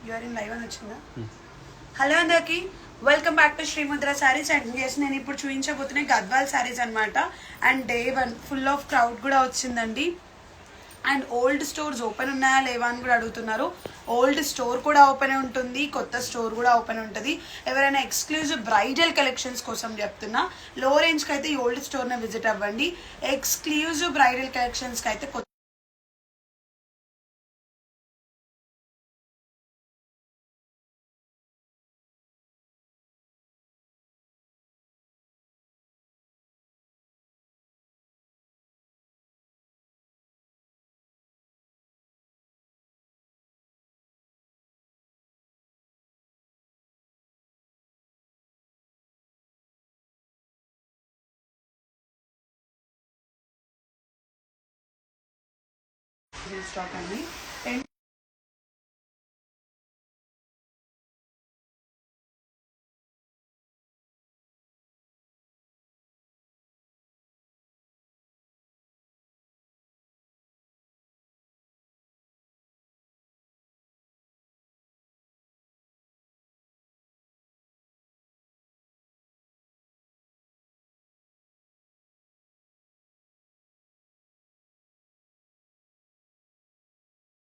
You're in live అని వచ్చిందా? Hello అందరికి, welcome back to Srimudra saris. And yes, నేను ఇప్పుడు చూపించబోతున్నాయి గద్వాల్ శారీస్ అనమాట. And day 1 full of crowd కూడా వచ్చిందండి. అండ్ ఓల్డ్ స్టోర్స్ ఓపెన్ ఉన్నాయా లేవా అని కూడా అడుగుతున్నారు. ఓల్డ్ స్టోర్ కూడా ఓపెన్ ఉంటుంది, కొత్త స్టోర్ కూడా ఓపెన్ ఉంటుంది. ఎవరైనా ఎక్స్క్లూజివ్ బ్రైడల్ కలెక్షన్స్ కోసం చెప్తున్నా, లో రేంజ్కి అయితే ఈ ఓల్డ్ స్టోర్ని విజిట్ అవ్వండి. ఎక్స్క్లూజివ్ బ్రైడల్ కలెక్షన్స్కి అయితే స్టాక్ అండి.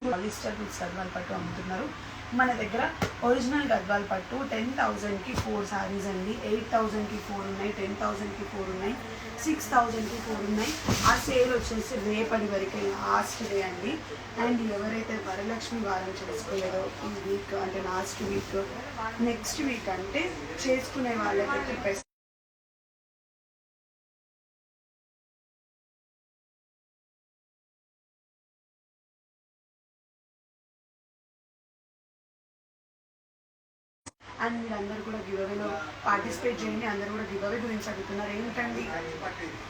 పాలిస్టర్ విత్ గద్వాల్ పట్టు అమ్ముతున్నారు మన దగ్గర. ఒరిజినల్ గద్వాల్ పట్టు 10,000కి 4 శారీస్ అండి. 8,000కి 4 ఉన్నాయి, 10,000కి 4 ఉన్నాయి, 6,000కి 4 ఉన్నాయి. ఆ సేల్ వచ్చేసి రేపటి వరకే లాస్ట్ డే అండి. అండ్ ఎవరైతే వరలక్ష్మి వారం చేసుకోలేదో ఈ వీక్, అంటే లాస్ట్ వీక్, నెక్స్ట్ వీక్ అంటే చేసుకునే వాళ్ళకైతే బెస్ట్. అండ్ మీరు అందరూ కూడా గివ్అవేలో పార్టిసిపేట్ చేయండి. అందరూ కూడా గివ్అవే గురించి అడుగుతున్నారు. ఏంటండి,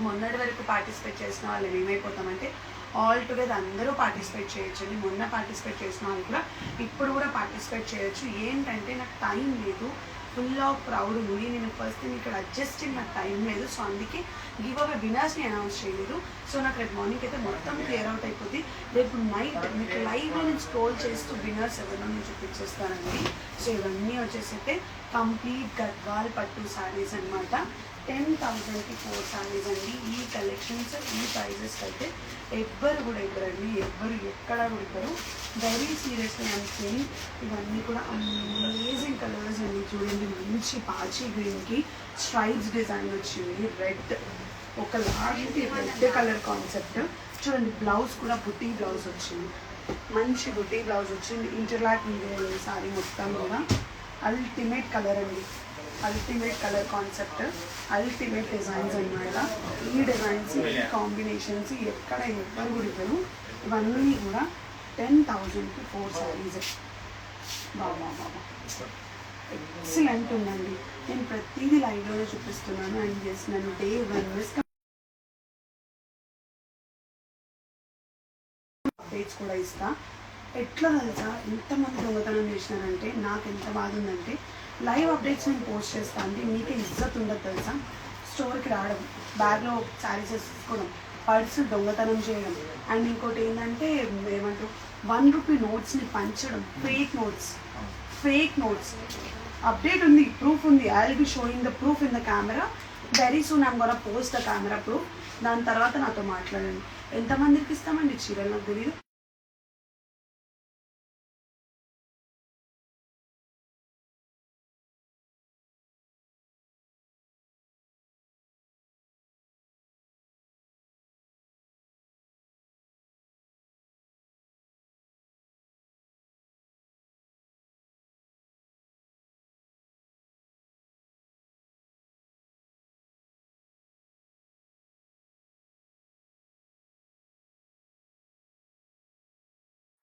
మొన్నటి వరకు పార్టిసిపేట్ చేసిన వాళ్ళు ఏమైపోతామంటే ఆల్ టుగెదర్ అందరూ పార్టిసిపేట్ చేయొచ్చండి. మొన్న పార్టిసిపేట్ చేసిన వాళ్ళు కూడా ఇప్పుడు కూడా పార్టిసిపేట్ చేయొచ్చు. ఏంటంటే నాకు టైం లేదు, ఫుల్ ఆఫ్ క్రౌడ్ ఉంది. నేను ఫస్ట్ ఇక్కడ అడ్జస్ట్ నాకు టైం లేదు. సో అందుకే గివ్ అవే వినర్స్ని అనౌన్స్ చేయలేదు. సో నాకు రేపు మార్నింగ్ అయితే మొత్తం క్లియర్ అవుట్ అయిపోద్ది. రేపు నైట్ మీకు లైవ్లో నేను స్క్రోల్ చేస్తూ వినర్స్ ఎవరినో నేను చూపించేస్తానండి. సో ఇవన్నీ వచ్చేసి అయితే కంప్లీట్ గద్వాల్ పట్టు శారీస్ అనమాట. 10,000కి 4 శారీస్ అండి. ఈ కలెక్షన్స్, ఈ ప్రైజెస్ అయితే ఎవ్వరు కూడా ఇవ్వరండి, ఎవ్వరు ఎక్కడ కూడా ఇవ్వరు. వెరీ సీరియస్లీ అనుకుని ఇవన్నీ కూడా అమేజింగ్ కలర్స్ అండి. చూడండి, మంచి పాచి గ్రీన్కి స్ట్రైప్స్ డిజైన్ వచ్చింది. రెడ్, ఒక లాంటి రెడ్ కలర్ కాన్సెప్ట్. చూడండి, బ్లౌజ్ కూడా బుటీ బ్లౌజ్ వచ్చింది, మంచి బుటీ బ్లౌజ్ వచ్చింది. ఇంటర్లాక్ ఉంది సారీ మొత్తం కూడా. అల్టిమేట్ కలర్ అండి, ultimate colour concept, ultimate designs అనమాట. ఈ డిజైన్స్, ఈ కాంబినేషన్స్ ఎక్కడ ఎవ్వరు కూడా ఇవ్వరు. ఇవన్నీ కూడా 10,000కి 4 శారీస్. బాబా ఎక్సలెంట్ ఉందండి. నేను ప్రతిదీ లైవ్లోనే చూపిస్తున్నాను. అండ్ చేస్తున్నాను డే 1 అప్డేట్స్ కూడా ఇస్తా. ఎట్లా తెలుసా, ఎంతమంది దొంగతనం చేసినారంటే నాకు ఎంత బాధ ఉందంటే, లైవ్ అప్డేట్స్ నేను పోస్ట్ చేస్తా అంటే మీకే ఇజ్జత్ ఉండదు తెలుసా. స్టోర్కి రావడం, బ్యాగ్లో శారీస్ తీసుకోవడం, పర్స్ దొంగతనం చేయడం, అండ్ ఇంకోటి ఏంటంటే ఏమంటారు, 1 రూపీ నోట్స్ని పంచడం. ఫేక్ నోట్స్ అప్డేట్ ఉంది, ప్రూఫ్ ఉంది. I will be showing the proof in the camera very soon. I'm gonna post the camera proof. దాని తర్వాత నాతో మాట్లాడండి. ఎంతమందికి ఇస్తామండి చీరలు నాకు తెలియదు.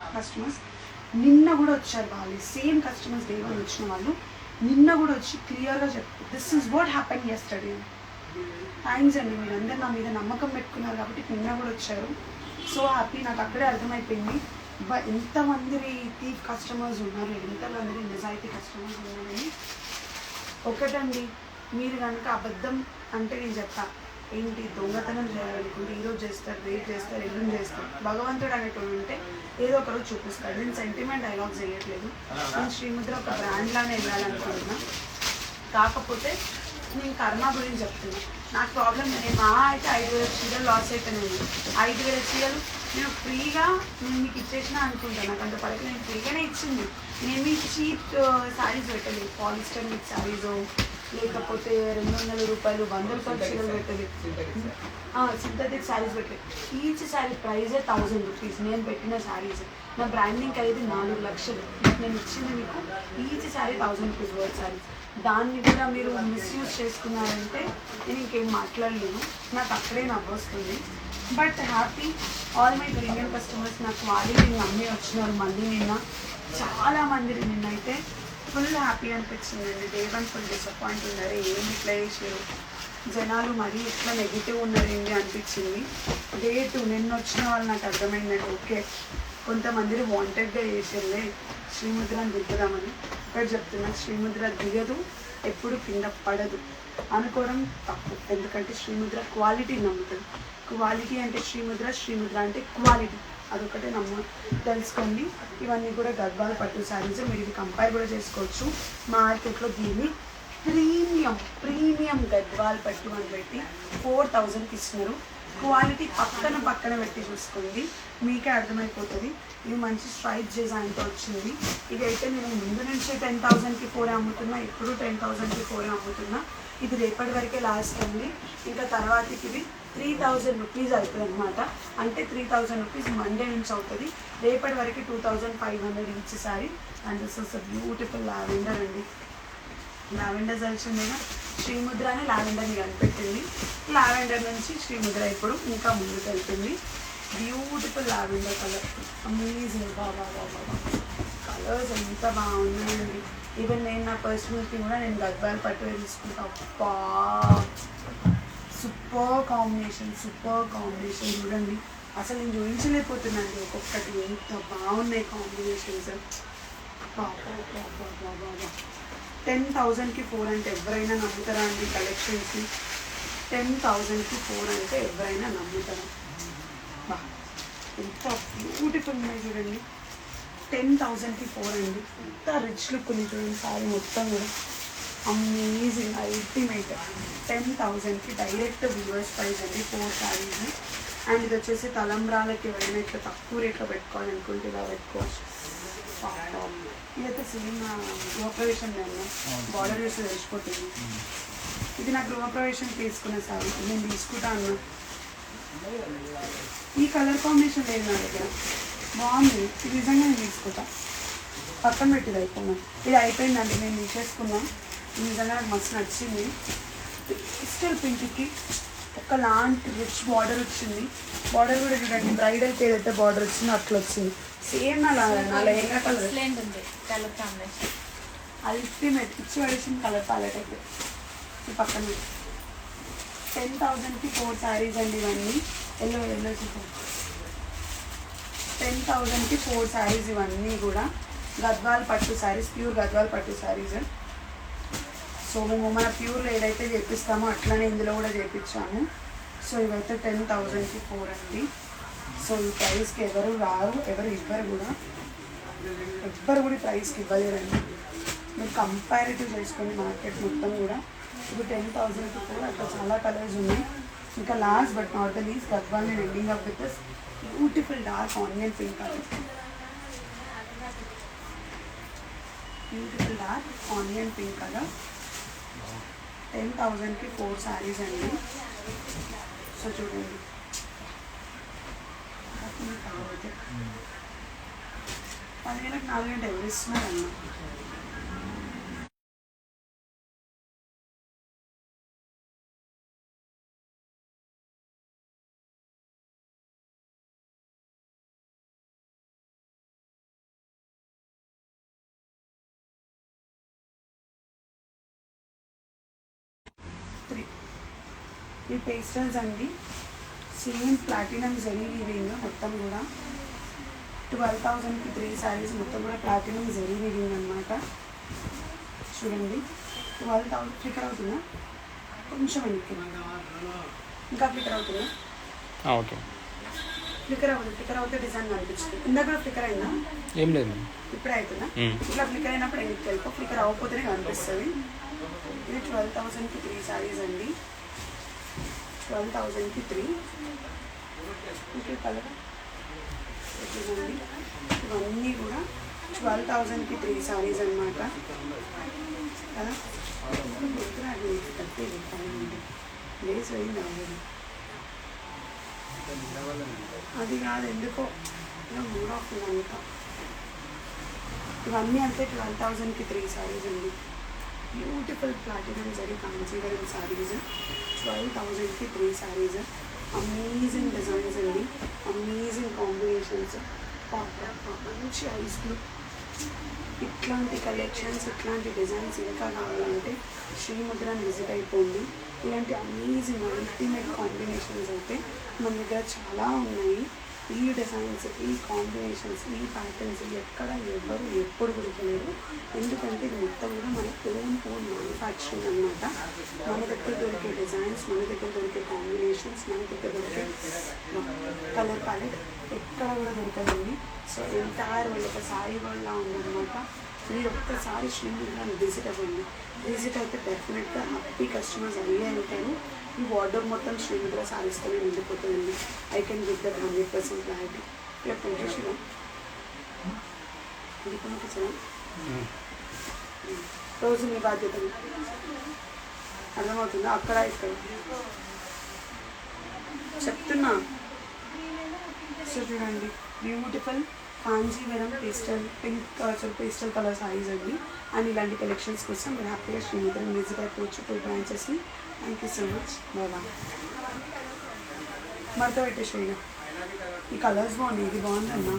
కస్టమర్స్ నిన్న కూడా వచ్చారు వాళ్ళు, సేమ్ కస్టమర్స్ డే 1 వచ్చిన వాళ్ళు నిన్న కూడా వచ్చి క్లియర్గా చెప్పారు, this is what happen yesterday. Thanks అండి, మీరు అందరు నా మీద నమ్మకం పెట్టుకున్నారు కాబట్టి నిన్న కూడా వచ్చారు. So happy. నాకు అక్కడే అర్థమైపోయింది ఎంతమంది థీఫ్ కస్టమర్స్ ఉన్నారు, ఎంతమంది నిజాయితీ కస్టమర్స్ ఉన్నారని. ఒకటండి, మీరు కనుక అబద్ధం అంటే నేను చెప్తా, ఏంటి దొంగతనం చేయాలనుకుంటే ఈరోజు చేస్తారు, రేపు చేస్తారు, ఎల్లుండి చేస్తారు. భగవంతుడు అనేటువంటి ఉంటే ఏదో ఒకరోజు చూపిస్తాడు. నేను సెంటిమెంట్ డైలాగ్స్ చేయట్లేదు. నేను శ్రీముద్ర ఒక బ్రాండ్లానే వెళ్ళాలనుకుంటున్నా. కాకపోతే నేను కర్మ గురించి చెప్తున్నా. నాకు ప్రాబ్లం నేను మా అయితే 5,000 చీరలు లాస్ అయిపోయినాను. 5,000 చీరలు నేను ఫ్రీగా నేను మీకు ఇచ్చేసిన అనుకుంటాను. నాకు అంత పడక నేను ఫ్రీగానే ఇచ్చింది. నేను మీకు చీప్ శారీస్ పెట్టలేదు. పాలిస్టర్ మీకు శారీస్ లేకపోతే 200 రూపాయలు 100 రూపాయలు చీరలు పెట్టలేదు. సింథటిక్ శారీస్ పెట్టలేదు. ఈచ్ శారీ ప్రైజే 1000 రూపీస్. నేను పెట్టిన శారీస్ నా బ్రాండింగ్ అనేది 4 లక్షలు. నేను ఇచ్చింది మీకు each sari 1000 rupees worth saris. దాన్ని కూడా మీరు మిస్యూజ్ చేసుకున్నారంటే నేను ఇంకేం మాట్లాడలేను. నాకు అక్కడే నవ్వు వస్తుంది. But happy all my premium customers. నాకు క్వాలిటీని నమ్మి వచ్చినారు. మళ్ళీ చాలామంది నిన్నైతే ఫుల్ హ్యాపీ అనిపించిందండి. డే 1 ఫుల్ డిసప్పాయింట్ ఉన్నారు. ఏం ఇట్లా చేసారు జనాలు, మరీ ఇట్లా నెగిటివ్ ఉన్నారేంటి అనిపించింది. డే 2 నిన్న వచ్చిన వాళ్ళు నాకు అర్థమైందండి. ఓకే కొంతమంది వాంటెడ్గా చేసేళ్ళే శ్రీముద్రని దిగుదామని. ఇక్కడ చెప్తున్నా, శ్రీముద్ర దిగదు, ఎప్పుడు కింద పడదు అనుకోవడం తప్పు. ఎందుకంటే శ్రీముద్ర క్వాలిటీ నమ్ముతుంది. క్వాలిటీ అంటే శ్రీముద్ర అంటే క్వాలిటీ. అదొకటే తెలుసుకోండి. ఇవన్నీ కూడా గద్వాల్ పట్టు శారీస్. మీరు ఇది కంపేర్ కూడా చేసుకోవచ్చు. మార్కెట్లో దీన్ని ప్రీమియం గద్వాల్ పట్టు అని పెట్టి 4,000కి ఇస్తున్నారు. క్వాలిటీ పక్కన పెట్టి చూసుకోండి, మీకే అర్థమైపోతుంది. ఇది మంచి స్ట్రైట్ డిజైన్తో వచ్చింది. ఇది అయితే నేను ముందు నుంచి 10,000కి 4 అమ్ముతున్నా, ఇప్పుడు 10,000కి 4 అమ్ముతున్నా. ఇది రేపటి వరకే లాస్ట్ అండి. ఇంకా తర్వాతకి ఇది 3,000 రూపీస్ అవుతుంది అనమాట. అంటే 3,000 రూపీస్ మండే నుంచి అవుతుంది. రేపటి వరకు 2,500 each sorry. And this is a beautiful lavender అండి. లావెండర్ తెలిసిందేగా, శ్రీముద్ర అని లావెండర్ని కనిపెట్టింది. లావెండర్ నుంచి శ్రీముద్ర ఇప్పుడు ఇంకా ముందుకు వెళ్తుంది. Beautiful lavender colour, amazing. బాబా కలర్స్ ఎంత బాగున్నాయండి. ఈవెన్ నేను నా పర్సనల్కి కూడా నేను గద్వాల్ పట్టు తీసుకుంటా. అబ్బా సూపర్ కాంబినేషన్ చూడండి. అసలు నేను చూపించలేకపోతున్నాను ఒక్కొక్కటి ఎంత బాగున్నాయి కాంబినేషన్స్. 10,000కి 4 అంటే ఎవరైనా నమ్ముతారా అండి? కలెక్షన్స్ని 10,000కి 4 అంటే ఎవరైనా నమ్ముతారా? ఎంత బ్యూటిఫుల్ ఉన్నాయి చూడండి. 10,000కి 4 అండి. ఎంత రిచ్ లుక్ ఉంది చూడండి. సారీ మొత్తం కూడా అమేజింగ్, అల్టిమేట్. 10,000కి డైరెక్ట్ వ్యూవర్స్ ప్రైస్ అండి 4 శారీస్. అండ్ ఇది వచ్చేసి తలంబ్రాలకి ఎవరైనా ఇట్లా తక్కువ రేట్లో పెట్టుకోవాలనుకుంటే ఇలా పెట్టుకోవచ్చు. ఇదైతే సేమ్ గృహప్రవేశం నేను బార్డర్ వేసి తెలిసిపోతుంది. ఇది నా గృహప్రవేశం తీసుకునే సారీ, నేను తీసుకుంటా అన్నా. ఈ కలర్ కాంబినేషన్ లేదు నా దగ్గర, బాగుంది. ఇది నిజంగా నేను తీసుకుంటా. పక్కన పెట్టిది అయిపోయినా, ఇది అయిపోయిందండి, నేను తీసేసుకున్నాం. నిజంగా నాకు మస్తు నచ్చింది. పిస్టల్ పింక్కి ఒకలాంటి రిచ్ బార్డర్ వచ్చింది. బార్డర్ కూడా చూడండి, బ్రైడల్కి ఏదైతే బార్డర్ వచ్చిందో అట్లా వచ్చింది. సేమ్ నా లెహంగా కలర్ అల్టిమేట్ పిచ్చి పడేసిన కలర్ ప్యాలెట్ అయితే. ఈ పక్కన 10,000కి 4 శారీస్ అండి ఇవన్నీ. ఎల్లో చూసాను. 10,000కి 4 శారీస్ ఇవన్నీ కూడా గద్వాల్ పట్టు శారీస్, ప్యూర్ గద్వాల్ పట్టు శారీస్. సో మేము మన ప్యూర్లో ఏదైతే చేపిస్తామో అట్లనే ఇందులో కూడా చేయించాము. సో ఇవైతే 10,000కి 4 అండి. సో ఈ ప్రైస్కి ఎవరు రారు, ఎవరు ఇవ్వరు కూడా, ఎవ్వరు కూడా ప్రైస్కి ఇవ్వలేరండి. మీరు కంపారిటివ్ చేసుకోండి మార్కెట్ మొత్తం కూడా. ఇప్పుడు 10,000కి 4 అట్లా చాలా కలర్స్ ఉన్నాయి. ఇంకా last but not the least Gadwal నేను ending up with this beautiful dark onion pink colour. Beautiful dark onion pink colour. 10,000కి 4 శారీస్ అండి. సో చూడండి, 10,000కి 4 అంటే ఎవరు ఇస్తున్నారన్నా? ఈ పేస్టల్స్ అండి, సేమ్ ప్లాటినం జరీ వీవింగ్ మొత్తం కూడా. 12,000కి 3 శారీస్ మొత్తం కూడా ప్లాటినం జరీ వీవింగ్ అనమాట. చూడండి 12,000 ఫ్లికర్ అవుతుందా? కొంచెం వెనక్కి ఇంకా ఫ్లికర్ అవుతుందా? ఓకే. ఫ్లికర్ అవ్వదు. ఫ్లికర్ అవుతే డిజైన్ కనిపిస్తుంది. ఇందాక కూడా ఫ్లికర్ అయిందా? ఏం లేదు. ఇప్పుడే అవుతుందా? ఇట్లా ఫ్లికర్ అయినప్పుడు ఎందుకు వెళ్ళిపో, ఫ్లికర్ అవ్వకపోతేనే కనిపిస్తుంది. ఇది 12,000కి 3 శారీస్ అండి. 12,000కి 3. ఓకే కలర్ ఇదండి. ఇవన్నీ కూడా 12,000కి 3 శారీస్ అనమాట కదా. అది కట్టి పెట్టాలండి. లేస్ వేయింది అవ్వదు. అది కాదు ఎందుకో మూడ్ ఆఫ్ అంతా. ఇవన్నీ అంతే 12,000కి 3 శారీస్ అండి. Beautiful platinum zari Kanchivaram saris. 12,000కి 3 శారీస్. అమేజింగ్ డిజైన్స్ అండి, అమేజింగ్ కాంబినేషన్స్. మంచి ఐస్ బ్లూ. ఇట్లాంటి కలెక్షన్స్, ఇట్లాంటి డిజైన్స్ ఇంకా కావాలంటే శ్రీముద్రని విజిట్ అయిపోండి. ఇలాంటి అమేజింగ్ అల్టిమేట్ కాంబినేషన్స్ అయితే మన దగ్గర చాలా ఉన్నాయి. ఈ డిజైన్స్, ఈ కాంబినేషన్స్, ఈ ప్యాటర్న్స్ ఎక్కడ ఎవరు ఎప్పుడు దొరకలేరు. ఎందుకంటే ఇది మొత్తం కూడా మన ఓన్ మ్యానుఫ్యాక్చరింగ్ అనమాట. మన దగ్గర దొరికే డిజైన్స్, మన దగ్గర దొరికే కాంబినేషన్స్, మన దగ్గర దొరికే కలర్ ప్యాలెట్ ఎక్కడ కూడా దొరకదండి. సో ఎంటైర్ వాళ్ళు ఒక సారీ వాళ్ళ ఉందన్నమాట. మీరు ఒక్కసారి శ్రీముద్రాన్ని విజిట్ అవ్వండి. విజిట్ అయితే డెఫినెట్గా హ్యాపీ కస్టమర్స్ అయ్యే ఉంటారు. ఈ వార్డర్ మొత్తం శ్రీముద్ర సారీస్తోనే నిండిపోతుందండి. I can give that 100% clarity. రేపు చూసినా రోజు మీ బాధ్యతలు అర్థమవుతుందా? అక్కడ ఇక్కడ చెప్తున్నా. సో చూడండి, beautiful Kanjeevaram pastel colour saris అండి. అండ్ ఇలాంటి కలెక్షన్స్ కోసం మీరు హ్యాపీగా శ్రీముద్రం విజిట్ అయిపోవచ్చు 2 బ్రాంచెస్ని. Thank you so much. బాగా మరతో పెట్టేసి ఈ కలర్స్ బాగున్నాయి. ఇది బాగుందన్నా.